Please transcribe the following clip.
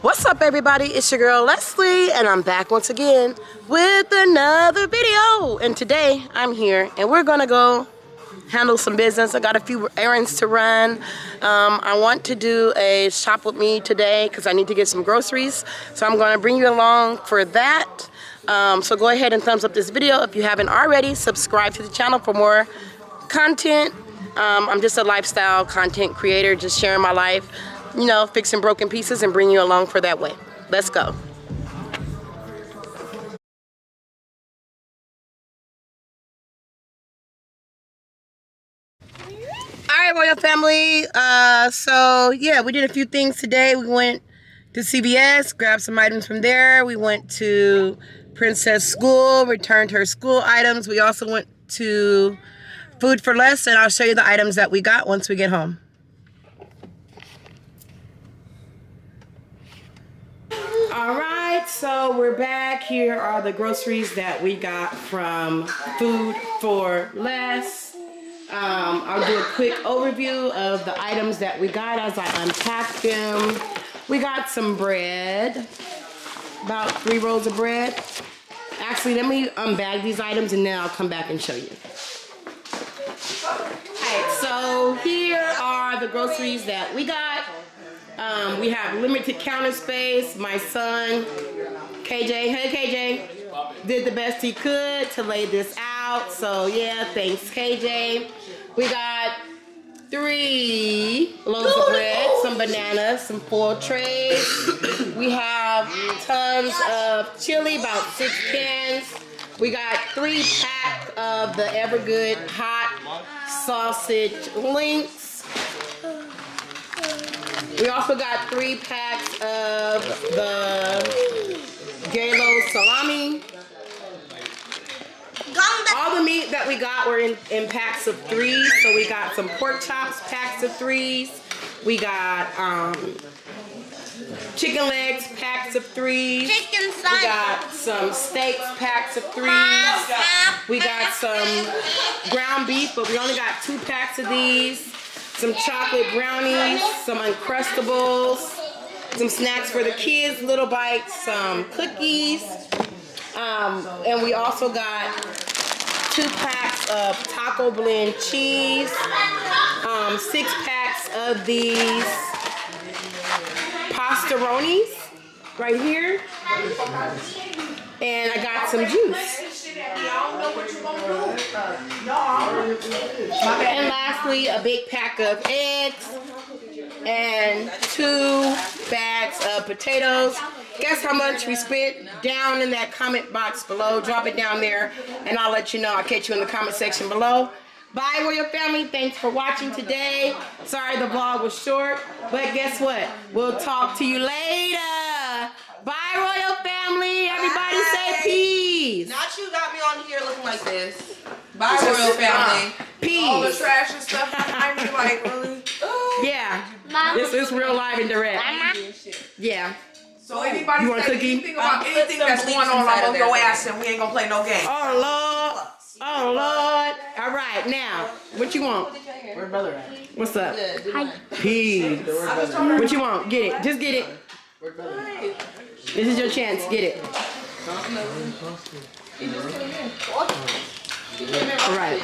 What's up, everybody? It's your girl Leslie, and I'm back once again with another video. And today I'm here and we're gonna go handle some business. I got a few errands to run. I want to do a shop with me today because I need to get some groceries, so I'm gonna bring you along for that. So go ahead and thumbs up this video if you haven't already. Subscribe to the channel for more content. I'm just a lifestyle content creator, just sharing my life, you know, fixing broken pieces and bring you along for that way. Let's go. All right, Royal Family. So yeah, we did a few things today. We went to CVS, grabbed some items from there. We went to Princess School, returned her school items. We also went to Food for Less, and I'll show you the items that we got once we get home. All right, so we're back. Here are the groceries that we got from Food for Less. I'll do a quick overview of the items that we got as I unpack them. We got some bread, about 3 rolls of bread. Actually, let me unbag these items and then I'll come back and show you. Alright, so here are the groceries that we got. We have limited counter space. My son, KJ, hey KJ, did the best he could to lay this out. So yeah, thanks KJ. We got 3 loaves of bread, some bananas, some foil trays. We have tons of chili, about 6 cans. We got 3 packs of the Evergood hot sausage links. We also got 3 packs of the Galo salami. All the meat that we got were in packs of 3. So we got some pork chops, packs of 3s. We got chicken legs, packs of 3s. We got some steaks, packs of 3s. We got some ground beef, but we only got 2 packs of these. Some chocolate brownies, some Uncrustables, some snacks for the kids, little bites, some cookies. And we also got 2 packs of taco blend cheese, 6 packs of these pastaronis right here, and I got some juice. And lastly, a big pack of eggs and 2 bags of potatoes. Guess how much we spent? Down in that comment box below. Drop it down there and I'll let you know. I'll catch you in the comment section below. Bye, Royal Family. Thanks for watching today. Sorry the vlog was short, but guess what? We'll talk to you later. Bye, Royal Family. Everybody say peace. Not you got me on here looking like this. Bye, Royal Family. Peace. All the trash and stuff behind me, like, really? Yeah. This is real live and direct. Yeah. So anybody want a cookie? anything about anything that's going on, I'm gonna go ask him. We ain't gonna play no game. Oh, Lord. Oh, Lord. All right, now, what you want? Where brother at? What's up? Hi. Peace. What you want? Get it. Just get it. This is your chance. Get it. All right.